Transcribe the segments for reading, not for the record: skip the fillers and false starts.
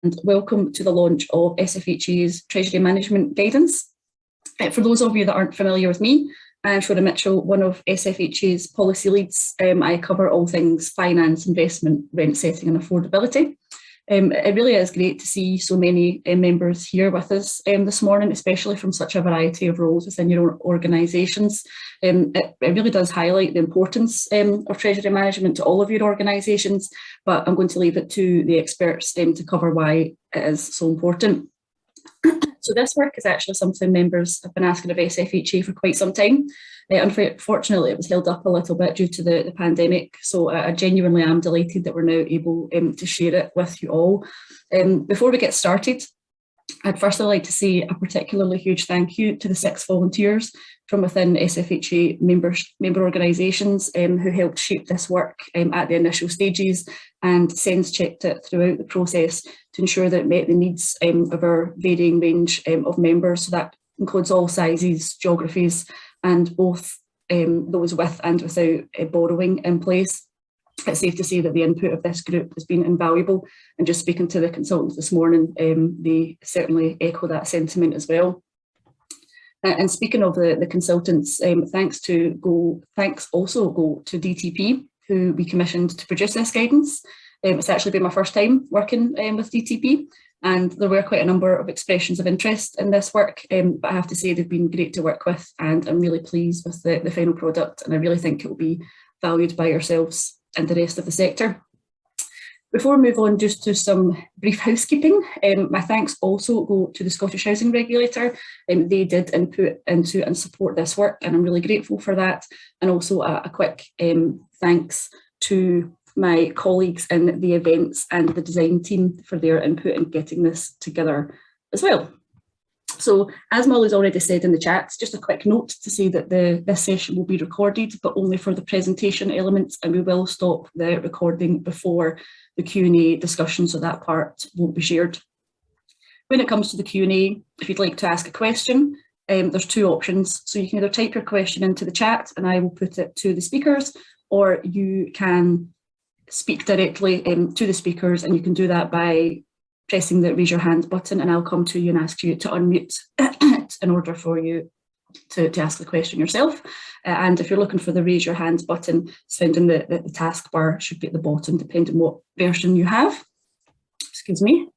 welcome to the launch of SFHA's Treasury Management Guidance. For those of you that aren't familiar with me, I'm Shona Mitchell, one of SFHA's policy leads. I cover all things finance, investment, rent setting and affordability. It really is great to see so many members here with us this morning, especially from such a variety of roles within your organisations. It really does highlight the importance of Treasury management to all of your organisations, but I'm going to leave it to the experts to cover why it is so important. So this work is actually something members have been asking of SFHA for quite some time. Unfortunately, it was held up a little bit due to the pandemic, so I genuinely am delighted that we're now able to share it with you all. Before we get started, I'd firstly like to say a particularly huge thank you to the 6 volunteers from within SFHA member organisations who helped shape this work at the initial stages and sense checked it throughout the process to ensure that it met the needs of our varying range of members. So that includes all sizes, geographies, and both those with and without borrowing in place. It's safe to say that the input of this group has been invaluable, and just speaking to the consultants this morning, they certainly echo that sentiment as well. And speaking of the consultants, thanks also go to DTP, who we commissioned to produce this guidance. It's actually been my first time working with DTP, and there were quite a number of expressions of interest in this work, but I have to say they've been great to work with, and I'm really pleased with the final product, and I really think it will be valued by yourselves and the rest of the sector. Before we move on just to some brief housekeeping, my thanks also go to the Scottish Housing Regulator. They did input into and support this work, and I'm really grateful for that. And also a quick thanks to my colleagues in the events and the design team for their input in getting this together as well. So, as Molly's already said in the chat, just a quick note to say that this session will be recorded, but only for the presentation elements, and we will stop the recording before the Q&A discussion, so that part won't be shared. When it comes to the Q&A, if you'd like to ask a question, there's 2 options. So you can either type your question into the chat and I will put it to the speakers, or you can speak directly to the speakers, and you can do that by pressing the raise your hand button, and I'll come to you and ask you to unmute in order for you to ask the question yourself. And if you're looking for the raise your hand button, it's found in the taskbar, should be at the bottom, depending on what version you have. Excuse me.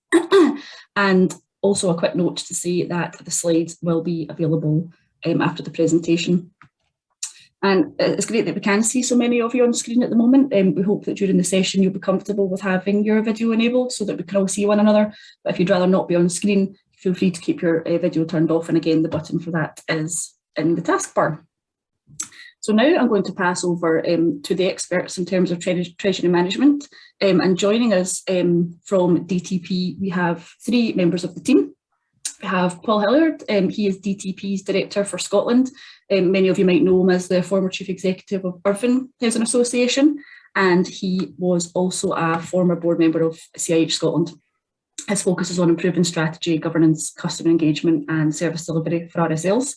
And also a quick note to say that the slides will be available after the presentation. And it's great that we can see so many of you on screen at the moment. We hope that during the session you'll be comfortable with having your video enabled so that we can all see one another. But if you'd rather not be on screen, feel free to keep your video turned off. And again, the button for that is in the taskbar. So now I'm going to pass over to the experts in terms of treasury management. And joining us from DTP, we have 3 members of the team. We have Paul Hilliard, he is DTP's Director for Scotland. Many of you might know him as the former Chief Executive of Irvine Housing Association, and he was also a former board member of CIH Scotland. His focus is on improving strategy, governance, customer engagement and service delivery for RSLs.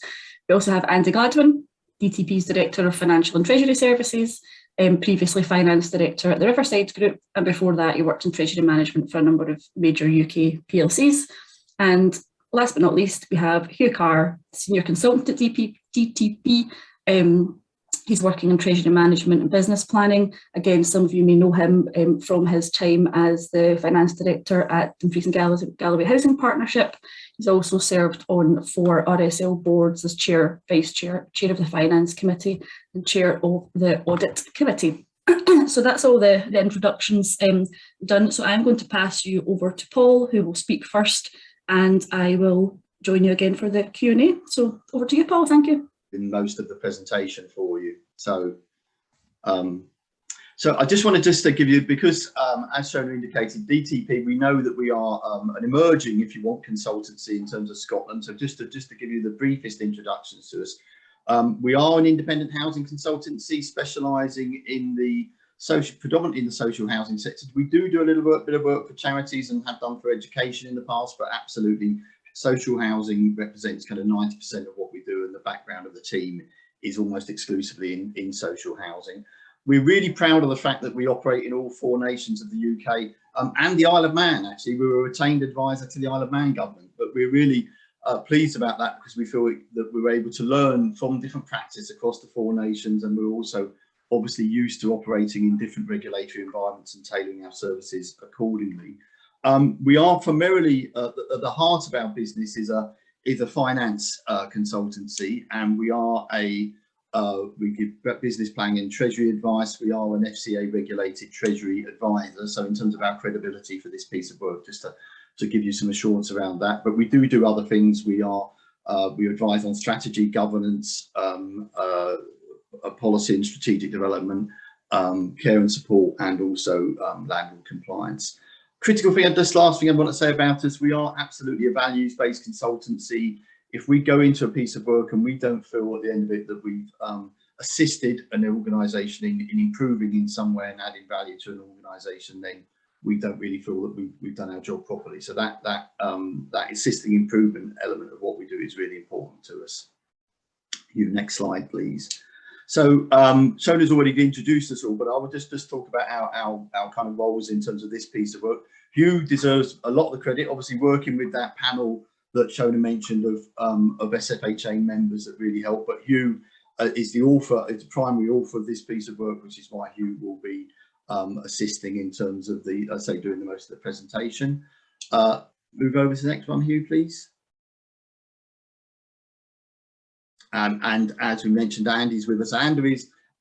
We also have Andy Gladwin, DTP's Director of Financial and Treasury Services, previously Finance Director at the Riverside Group, and before that he worked in Treasury Management for a number of major UK PLCs. And last but not least, we have Hugh Carr, Senior Consultant at DTP. He's working in Treasury Management and Business Planning. Again, some of you may know him from his time as the Finance Director at Dumfries and Galloway Housing Partnership. He's also served on 4 RSL boards as Chair, Vice Chair, Chair of the Finance Committee and Chair of the Audit Committee. So that's all the introductions done. So I'm going to pass you over to Paul, who will speak first, and I will join you again for the Q&A. So over to you, Paul. Thank you. In most of the presentation for you. So I just wanted to give you, because as Shona indicated, DTP, we know that we are an emerging, if you want, consultancy in terms of Scotland. So just to give you the briefest introductions to us, we are an independent housing consultancy specialising in the predominantly in the social housing sector. We do a bit of work for charities and have done for education in the past, but absolutely social housing represents kind of 90% of what we do, and the background of the team is almost exclusively in social housing. We're really proud of the fact that we operate in all 4 nations of the UK and the Isle of Man. Actually, we were a retained advisor to the Isle of Man government, but we're really pleased about that because we feel that we were able to learn from different practice across the 4 nations, and we're also obviously used to operating in different regulatory environments and tailoring our services accordingly. We are primarily at the heart of our business is a finance consultancy, and we are we give business planning and treasury advice. We are an FCA regulated treasury advisor. So in terms of our credibility for this piece of work, just to give you some assurance around that, but we do other things. We advise on strategy, governance, policy and strategic development, care and support, and also landlord compliance. Critical thing, and this last thing I want to say about us, we are absolutely a values-based consultancy. If we go into a piece of work and we don't feel at the end of it that we've assisted an organisation in improving in some way and adding value to an organisation, then we don't really feel that we've done our job properly. So that assisting improvement element of what we do is really important to us. Next slide, please. So Shona's already introduced us all, but I will just talk about our kind of roles in terms of this piece of work. Hugh deserves a lot of the credit, obviously working with that panel that Shona mentioned of SFHA members that really helped. But Hugh is the author, is the primary author of this piece of work, which is why Hugh will be assisting in terms of the, I'd say, doing the most of the presentation. Move over to the next one, Hugh, please. And as we mentioned, Andy's with us.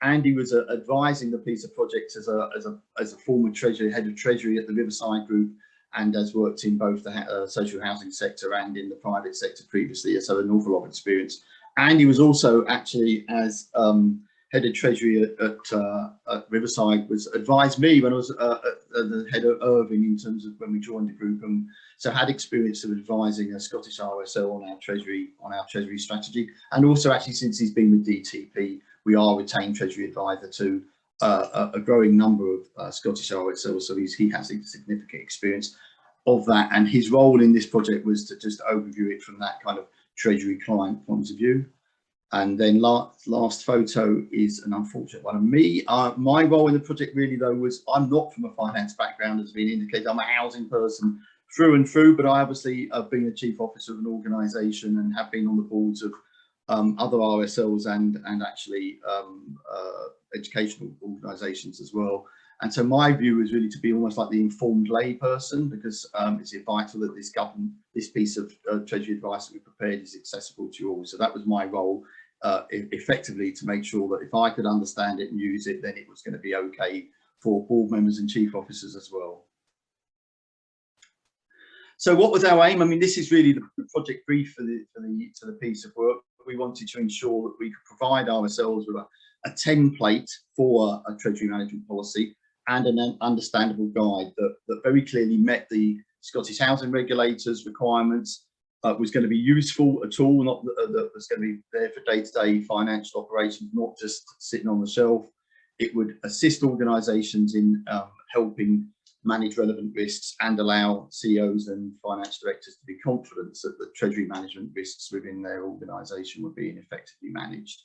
Andy was advising the piece of project as a former head of treasury at the Riverside Group, and has worked in both the social housing sector and in the private sector previously, so an awful lot of experience. Andy was also actually, as head of treasury at Riverside, advised me when I was the head of Irving in terms of when we joined the group, and so had experience of advising a Scottish RSL on our treasury strategy. And also actually, since he's been with DTP, we are retained treasury advisor to a growing number of Scottish RSLs, so he has a significant experience of that, and his role in this project was to just overview it from that kind of treasury client point of view. And then last photo is an unfortunate one of me. My role in the project really though was, I'm not from a finance background, as been indicated. I'm a housing person through and through, but I obviously have been a chief officer of an organisation and have been on the boards of other RSLs and actually educational organisations as well. And so my view is really to be almost like the informed lay person, because it's vital that this piece of treasury advice that we prepared is accessible to you all. So that was my role, effectively, to make sure that if I could understand it and use it, then it was going to be okay for board members and chief officers as well. So what was our aim? I mean, this is really the project brief for the piece of work. We wanted to ensure that we could provide ourselves with a template for a treasury management policy and an understandable guide that very clearly met the Scottish housing regulators' requirements, was going to be useful at all, not that was going to be there for day-to-day financial operations, not just sitting on the shelf. It would assist organisations in helping manage relevant risks and allow CEOs and finance directors to be confident that the treasury management risks within their organisation were being effectively managed.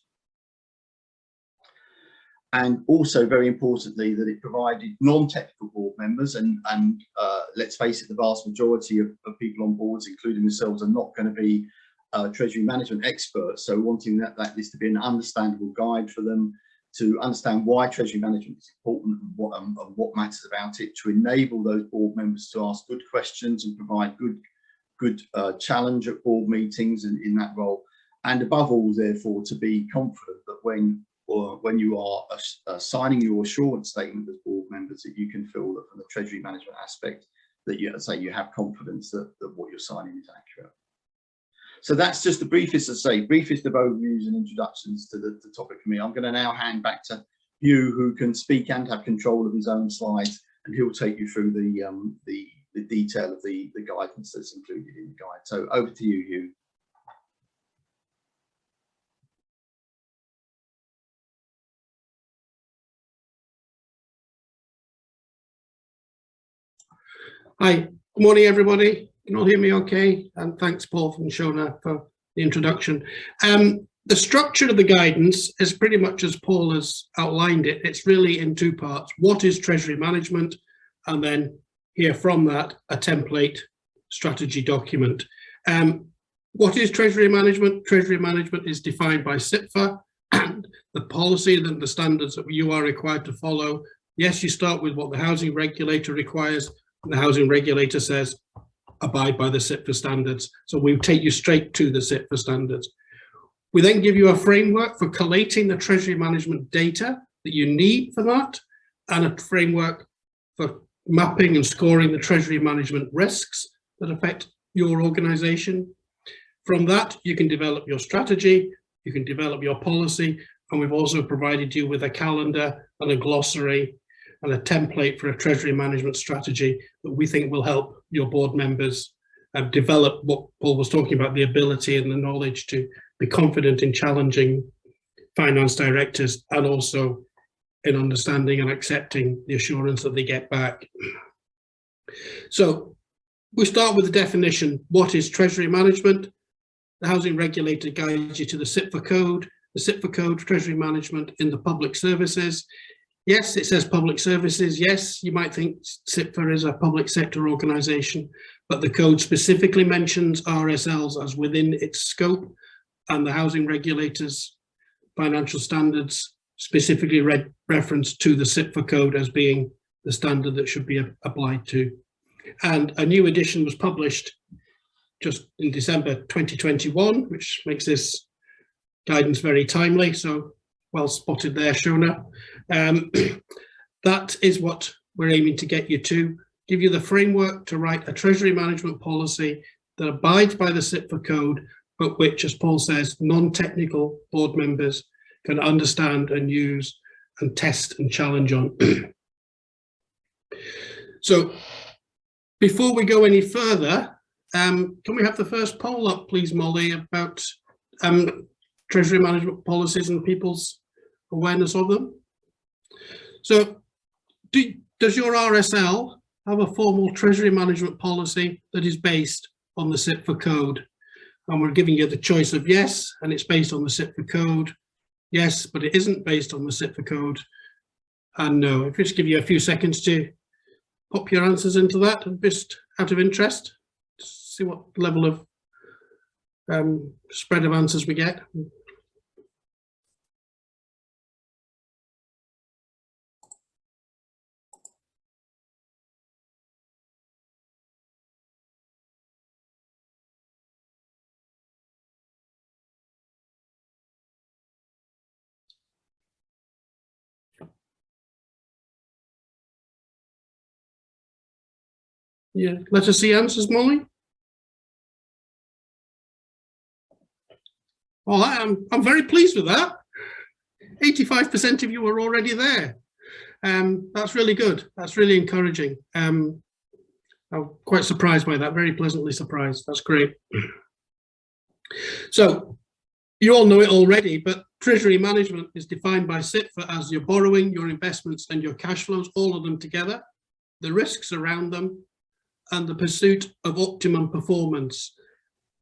And also, very importantly, that it provided non-technical board members, and let's face it, the vast majority of people on boards, including themselves, are not going to be treasury management experts. So wanting this to be an understandable guide for them, to understand why treasury management is important and what matters about it, to enable those board members to ask good questions and provide good challenge at board meetings and in that role. And above all, therefore, to be confident that when you are signing your assurance statement as board members, that you can feel that from the treasury management aspect that you have confidence that what you're signing is accurate. So that's just the briefest, briefest of overviews and introductions to the topic for me. I'm going to now hand back to Hugh, who can speak and have control of his own slides, and he'll take you through the detail of the guidance that's included in the guide. So over to you, Hugh. Hi, good morning, everybody. Can you all hear me okay? And thanks, Paul and Shona, for the introduction. The structure of the guidance is pretty much as Paul has outlined it. It's really in two parts. What is treasury management? And then here from that a template strategy document. What is Treasury management? Treasury management is defined by SFHA and the policy and the standards that you are required to follow. Yes, you start with what the housing regulator requires. And the housing regulator says, abide by the SFHA standards. So we take you straight to the SFHA standards. We then give you a framework for collating the Treasury management data that you need for that, and a framework for mapping and scoring the Treasury management risks that affect your organization. From that, you can develop your strategy, you can develop your policy, and we've also provided you with a calendar and a glossary and a template for a Treasury management strategy that we think will help your board members develop what Paul was talking about, the ability and the knowledge to be confident in challenging finance directors, and also in understanding and accepting the assurance that they get back. So we start with the definition. What is Treasury management? The housing regulator guides you to the SFHA code. The SFHA code, Treasury management in the public services. Yes, it says public services. Yes, you might think SFHA is a public sector organisation, but the code specifically mentions RSLs as within its scope, and the housing regulators' financial standards specifically reference to the SFHA code as being the standard that should be applied to. And a new edition was published just in December 2021, which makes this guidance very timely. So well spotted there, Shona. That is what we're aiming to get you to, give you the framework to write a Treasury management policy that abides by the SFHA code, but which, as Paul says, non-technical board members can understand and use and test and challenge on. So before we go any further, can we have the first poll up, please, Molly, about Treasury management policies and people's awareness of them? So does your RSL have a formal Treasury management policy that is based on the SFHA code? And we're giving you the choice of yes, and it's based on the SFHA code. Yes, but it isn't based on the SFHA code. And no. I'll just give you a few seconds to pop your answers into that, and just out of interest, see what level of spread of answers we get. Yeah, let us see answers, Molly. Well, I'm very pleased with that. 85% of you are already there. That's really good. That's really encouraging. I'm quite surprised by that, very pleasantly surprised. That's great. So you all know it already, but Treasury management is defined by SFHA as your borrowing, your investments, and your cash flows, all of them together, the risks around them, and the pursuit of optimum performance.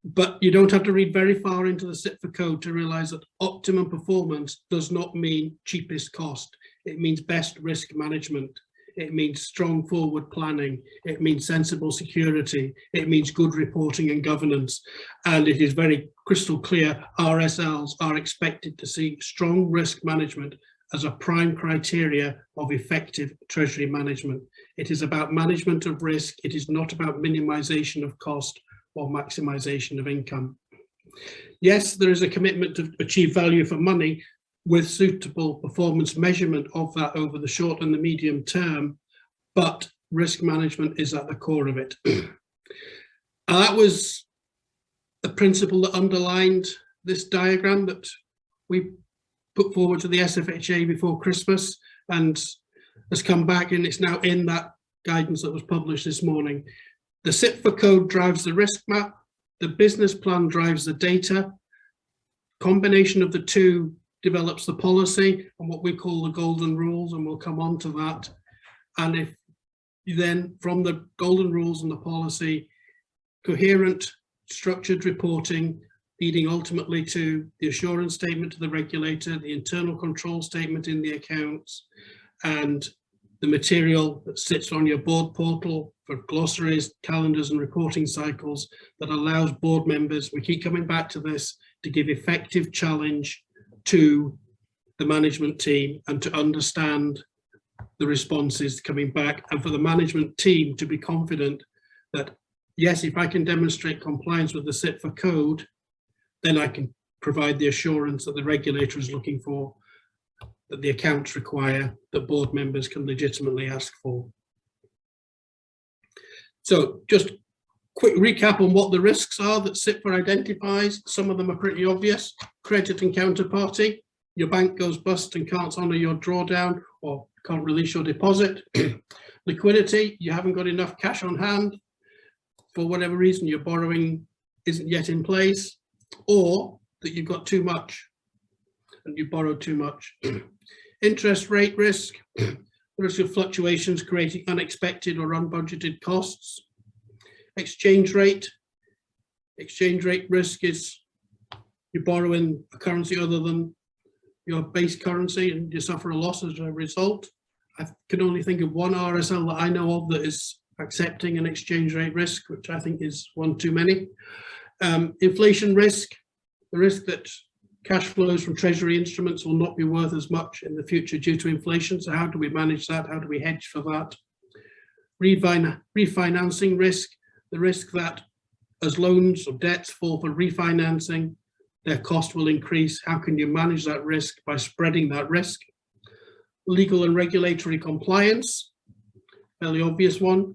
But you don't have to read very far into the SFHA code to realise that optimum performance does not mean cheapest cost. It means best risk management. It means strong forward planning. It means sensible security. It means good reporting and governance. And it is very crystal clear, RSLs are expected to see strong risk management as a prime criteria of effective Treasury management. It is about management of risk. It is not about minimization of cost or maximization of income. Yes, there is a commitment to achieve value for money with suitable performance measurement of that over the short and the medium term, but risk management is at the core of it. And that was the principle that underlined this diagram that we put forward to the SFHA before Christmas, and has come back, and it's now in that guidance that was published this morning. The SFHA code drives the risk map, the business plan drives the data, combination of the two develops the policy and what we call the golden rules, and we'll come on to that. And if you then, from the golden rules and the policy, coherent, structured reporting, leading ultimately to the assurance statement to the regulator, the internal control statement in the accounts, and the material that sits on your board portal for glossaries, calendars and reporting cycles that allows board members, we keep coming back to this, to give effective challenge to the management team and to understand the responses coming back, and for the management team to be confident that, yes, if I can demonstrate compliance with the SFHA code, then I can provide the assurance that the regulator is looking for, that the accounts require, that board members can legitimately ask for. So just quick recap on what the risks are that SFHA identifies. Some of them are pretty obvious. Credit and counterparty. Your bank goes bust and can't honour your drawdown or can't release your deposit. Liquidity, you haven't got enough cash on hand. For whatever reason, your borrowing isn't yet in place, or that you've got too much and you borrowed too much. Interest rate risk, risk of fluctuations creating unexpected or unbudgeted costs. Exchange rate risk is you're borrowing a currency other than your base currency and you suffer a loss as a result. I can only think of one RSL that I know of that is accepting an exchange rate risk, which I think is one too many. Inflation risk, the risk that cash flows from Treasury instruments will not be worth as much in the future due to inflation. So how do we manage that? How do we hedge for that? Refinancing risk, the risk that as loans or debts fall for refinancing, their cost will increase. How can you manage that risk? By spreading that risk. Legal and regulatory compliance, fairly obvious one.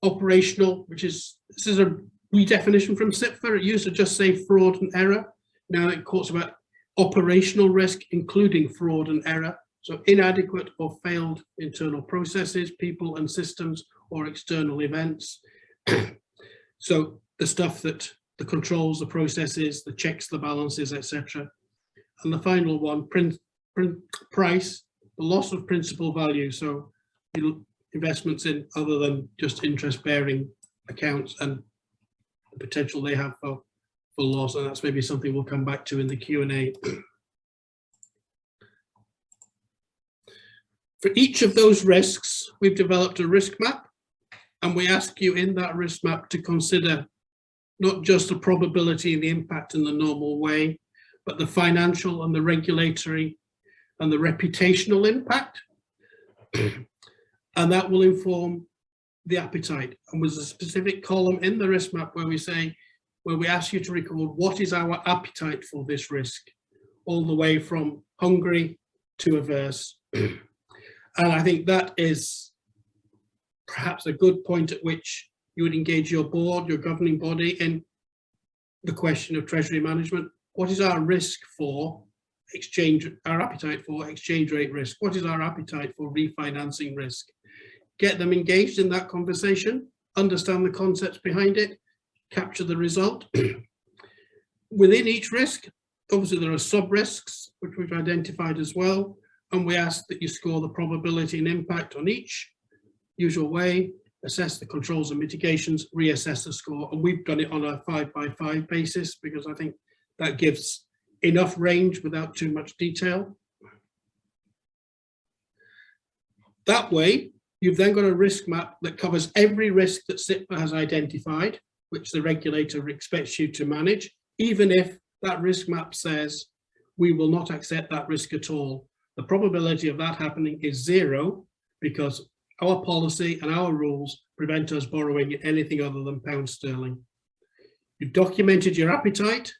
Operational, this is a redefinition from SFHA. It used to just say fraud and error. Now it talks about operational risk, including fraud and error. So inadequate or failed internal processes, people and systems, or external events. So the stuff that the controls, the processes, the checks, the balances, etc. And the final one, price, the loss of principal value. So investments in other than just interest-bearing accounts and the potential they have for loss, and that's maybe something we'll come back to in the Q&A. For each of those risks, we've developed a risk map, and we ask you in that risk map to consider not just the probability and the impact in the normal way, but the financial and the regulatory and the reputational impact. And that will inform the appetite. And there's a specific column in the risk map where we ask you to record what is our appetite for this risk, all the way from hungry to averse. And I think that is perhaps a good point at which you would engage your board, your governing body, in the question of treasury management. What is our risk for exchange, our appetite for exchange rate risk? What is our appetite for refinancing risk? Get them engaged in that conversation, understand the concepts behind it, capture the result. Within each risk, obviously there are sub-risks, which we've identified as well, and we ask that you score the probability and impact on each, usual way, assess the controls and mitigations, reassess the score, and we've done it on a 5-by-5 basis because I think that gives enough range without too much detail. That way, you've then got a risk map that covers every risk that SFHA has identified, which the regulator expects you to manage, even if that risk map says we will not accept that risk at all. The probability of that happening is 0 because our policy and our rules prevent us borrowing anything other than pound sterling. You've documented your appetite,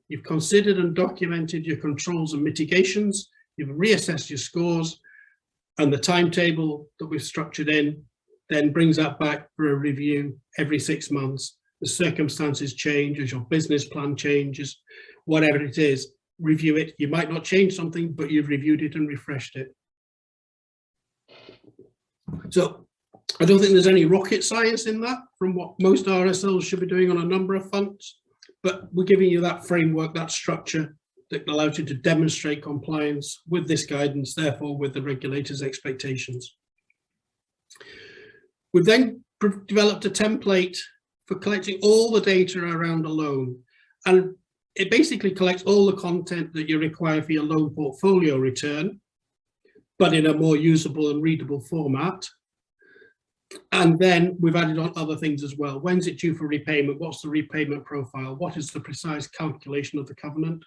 you've considered and documented your controls and mitigations, you've reassessed your scores, and the timetable that we've structured in then brings that back for a review every 6 months. The circumstances change, as your business plan changes, whatever it is, review it. You might not change something, but you've reviewed it and refreshed it. So I don't think there's any rocket science in that from what most RSLs should be doing on a number of fronts, but we're giving you that framework, that structure that allows you to demonstrate compliance with this guidance, therefore with the regulator's expectations. We've then developed a template for collecting all the data around a loan, and it basically collects all the content that you require for your loan portfolio return, but in a more usable and readable format. And then we've added on other things as well. When's it due for repayment? What's the repayment profile? What is the precise calculation of the covenant?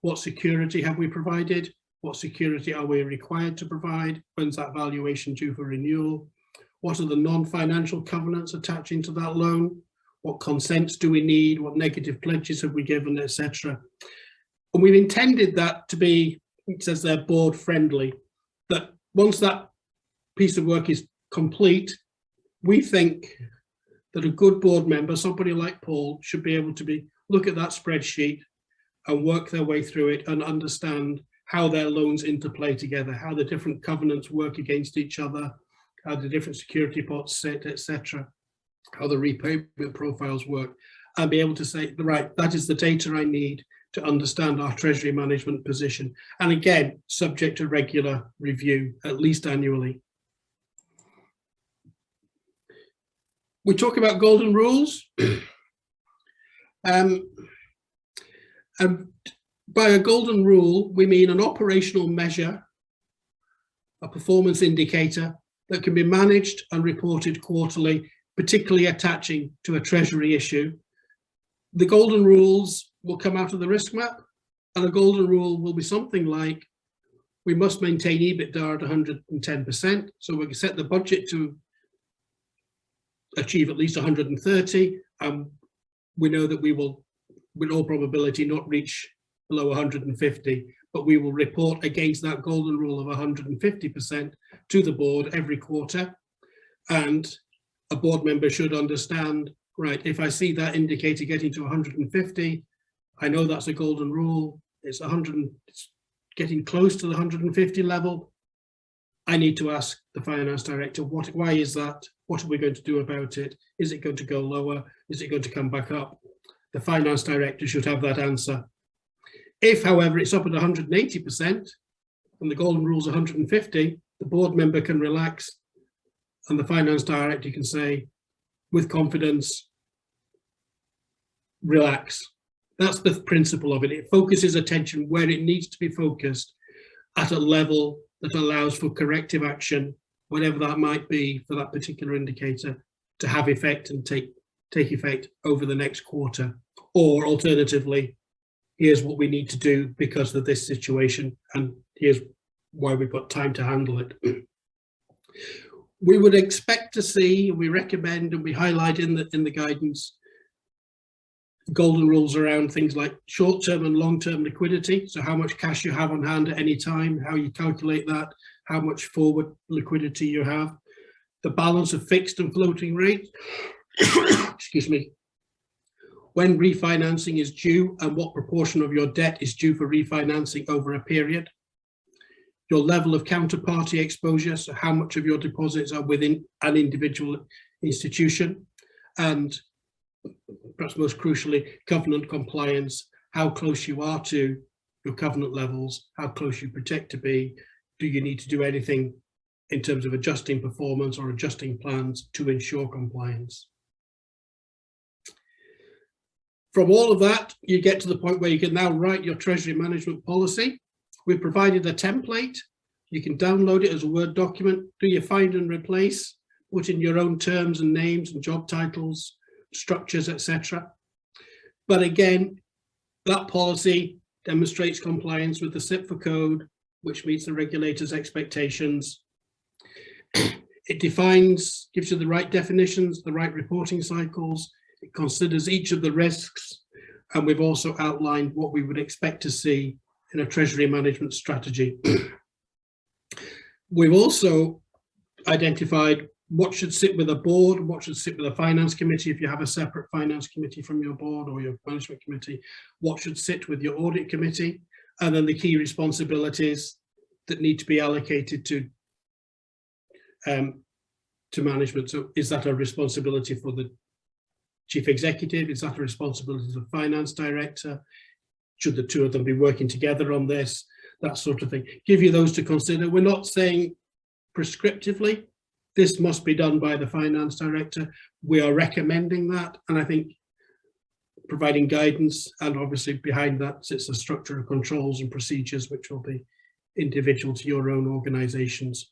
What security have we provided? What security are we required to provide? When's that valuation due for renewal? What are the non-financial covenants attaching to that loan? What consents do we need? What negative pledges have we given, etc. And we've intended that to be, it says they're board friendly, that once that piece of work is complete, we think that a good board member, somebody like Paul, should be able to look at that spreadsheet and work their way through it and understand how their loans interplay together, how the different covenants work against each other, how the different security pots sit, etc., how the repayment profiles work, and be able to say, right, that is the data I need to understand our treasury management position. And again, subject to regular review, at least annually. We talk about golden rules. And by a golden rule, we mean an operational measure, a performance indicator that can be managed and reported quarterly, particularly attaching to a treasury issue. The golden rules will come out of the risk map, and a golden rule will be something like, we must maintain EBITDA at 110%. So we can set the budget to achieve at least 130, and we know that we will, with all probability, not reach below 150, but we will report against that golden rule of 150% to the board every quarter. And a board member should understand, right, if I see that indicator getting to 150, I know that's a golden rule. It's getting close to the 150 level. I need to ask the finance director, why is that? What are we going to do about it? Is it going to go lower? Is it going to come back up? The finance director should have that answer. If, however, it's up at 180% and the golden rule is 150, the board member can relax and the finance director can say, with confidence, relax. That's the principle of it. It focuses attention where it needs to be focused at a level that allows for corrective action, whatever that might be for that particular indicator, to have effect and take effect over the next quarter. Or alternatively, here's what we need to do because of this situation, and here's why we've got time to handle it. We would expect to see, we recommend and we highlight in the guidance, golden rules around things like short-term and long-term liquidity. So how much cash you have on hand at any time, how you calculate that, how much forward liquidity you have, the balance of fixed and floating rate, excuse me, when refinancing is due and what proportion of your debt is due for refinancing over a period, your level of counterparty exposure, so how much of your deposits are within an individual institution, and perhaps most crucially, covenant compliance, how close you are to your covenant levels, how close you protect to be, do you need to do anything in terms of adjusting performance or adjusting plans to ensure compliance. From all of that, you get to the point where you can now write your treasury management policy. We've provided a template. You can download it as a Word document, do your find and replace, put in your own terms and names and job titles, structures, etc. But again, that policy demonstrates compliance with the SFHA code, which meets the regulator's expectations. It defines, gives you the right definitions, the right reporting cycles. It considers each of the risks, and we've also outlined what we would expect to see in a treasury management strategy. We've also identified what should sit with a board, what should sit with a finance committee if you have a separate finance committee from your board or your management committee, what should sit with your audit committee, and then the key responsibilities that need to be allocated to management. So is that a responsibility for the chief executive? Is that a responsibility of the finance director? Should the two of them be working together on this? That sort of thing. Give you those to consider. We're not saying prescriptively, this must be done by the finance director. We are recommending that. And I think providing guidance, and obviously behind that sits a structure of controls and procedures, which will be individual to your own organizations.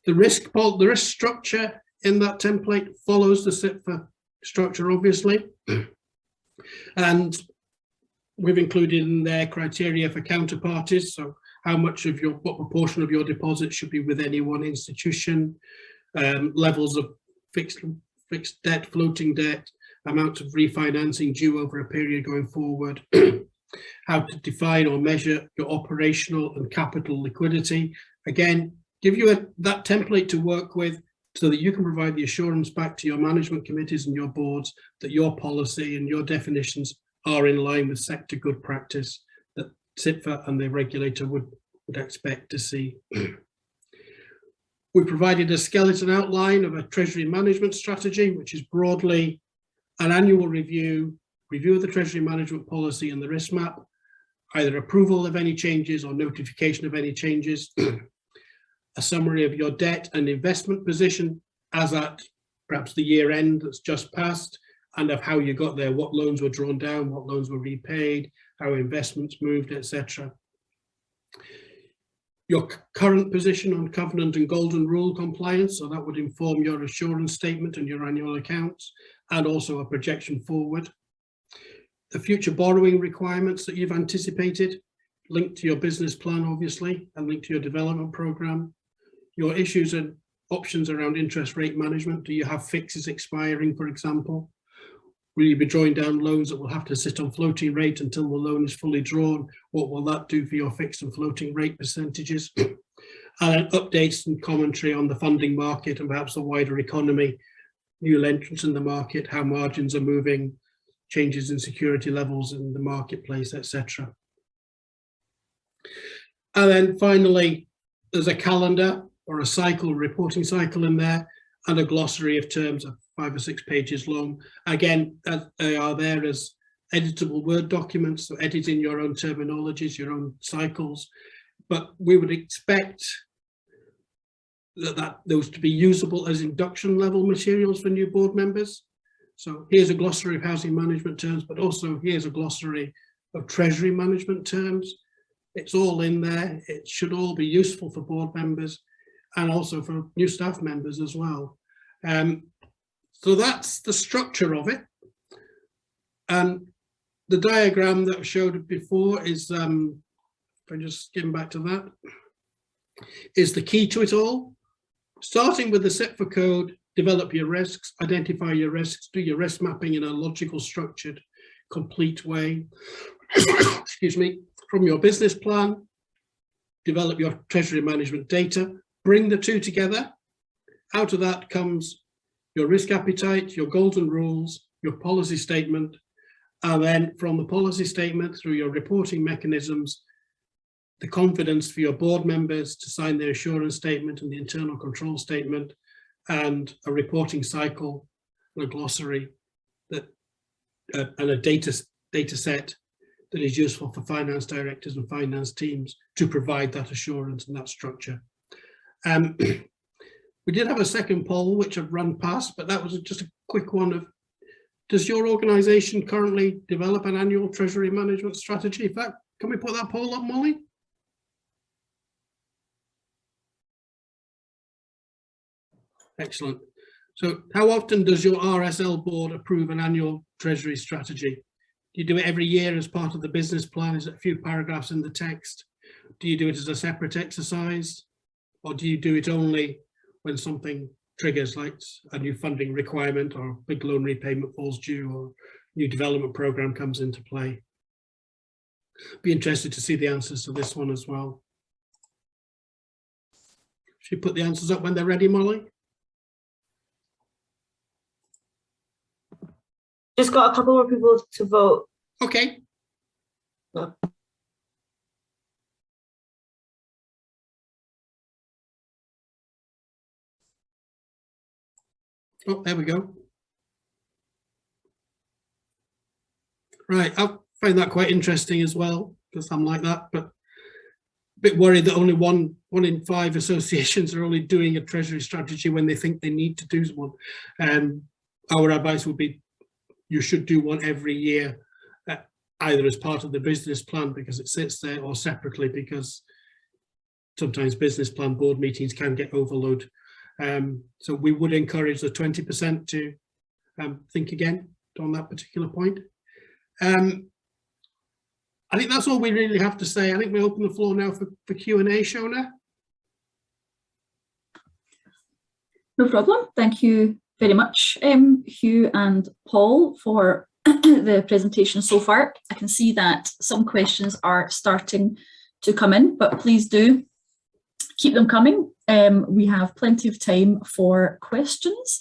The risk structure in that template follows the SFHA structure, obviously. And we've included in there criteria for counterparties. So how much of what proportion of your deposit should be with any one institution, levels of fixed debt, floating debt, amount of refinancing due over a period going forward, how to define or measure your operational and capital liquidity. Again, give you that template to work with so that you can provide the assurance back to your management committees and your boards that your policy and your definitions are in line with sector good practice that SFHA and the regulator would expect to see. We provided a skeleton outline of a Treasury management strategy, which is broadly an annual review of the Treasury management policy and the risk map, either approval of any changes or notification of any changes, a summary of your debt and investment position as at perhaps the year end that's just passed, and of how you got there, what loans were drawn down, what loans were repaid, how investments moved, etc. Your current position on covenant and golden rule compliance, so that would inform your assurance statement and your annual accounts, and also a projection forward. The future borrowing requirements that you've anticipated, linked to your business plan, obviously, and linked to your development program. Your issues and options around interest rate management. Do you have fixes expiring, for example? Will you be drawing down loans that will have to sit on floating rate until the loan is fully drawn? What will that do for your fixed and floating rate percentages? And updates and commentary on the funding market and perhaps the wider economy, new entrants in the market, how margins are moving, changes in security levels in the marketplace, etc. And then finally, there's a calendar or a cycle, reporting cycle in there, and a glossary of terms of 5 or 6 pages long. Again, they are there as editable Word documents, so edit in your own terminologies, your own cycles. But we would expect those to be usable as induction level materials for new board members. So here's a glossary of housing management terms, but also here's a glossary of Treasury management terms. It's all in there. It should all be useful for board members and also for new staff members as well. So that's the structure of it. And the diagram that I showed before is, if I just skim back to that, is the key to it all. Starting with the SFHA code, develop your risks, identify your risks, do your risk mapping in a logical, structured, complete way. Excuse me. From your business plan, develop your Treasury management data, bring the two together. Out of that comes your risk appetite, your golden rules, your policy statement, and then from the policy statement through your reporting mechanisms, the confidence for your board members to sign their assurance statement and the internal control statement, and a reporting cycle, and a glossary, and a data set that is useful for finance directors and finance teams to provide that assurance and that structure. We did have a second poll, which I've run past, but that was just a quick one of, does your organisation currently develop an annual Treasury management strategy? In fact, can we put that poll up, Molly? Excellent. So how often does your RSL board approve an annual Treasury strategy? Do you do it every year as part of the business plan? Is it a few paragraphs in the text? Do you do it as a separate exercise? Or do you do it only when something triggers, like a new funding requirement or a big loan repayment falls due or new development program comes into play? Be interested to see the answers to this one as well. Should you put the answers up when they're ready, Molly? Just got a couple more people to vote. Okay. No. Oh, there we go. Right, I find that quite interesting as well, because I'm like that, but a bit worried that only one in 5 associations are only doing a Treasury strategy when they think they need to do one. Our advice would be you should do one every year, either as part of the business plan because it sits there, or separately because sometimes business plan board meetings can get overload. So we would encourage the 20% to think again on that particular point. I think that's all we really have to say. I think we open the floor now for Q&A, Shona. No problem. Thank you very much, Hugh and Paul, for the presentation so far. I can see that some questions are starting to come in, but please do keep them coming. We have plenty of time for questions.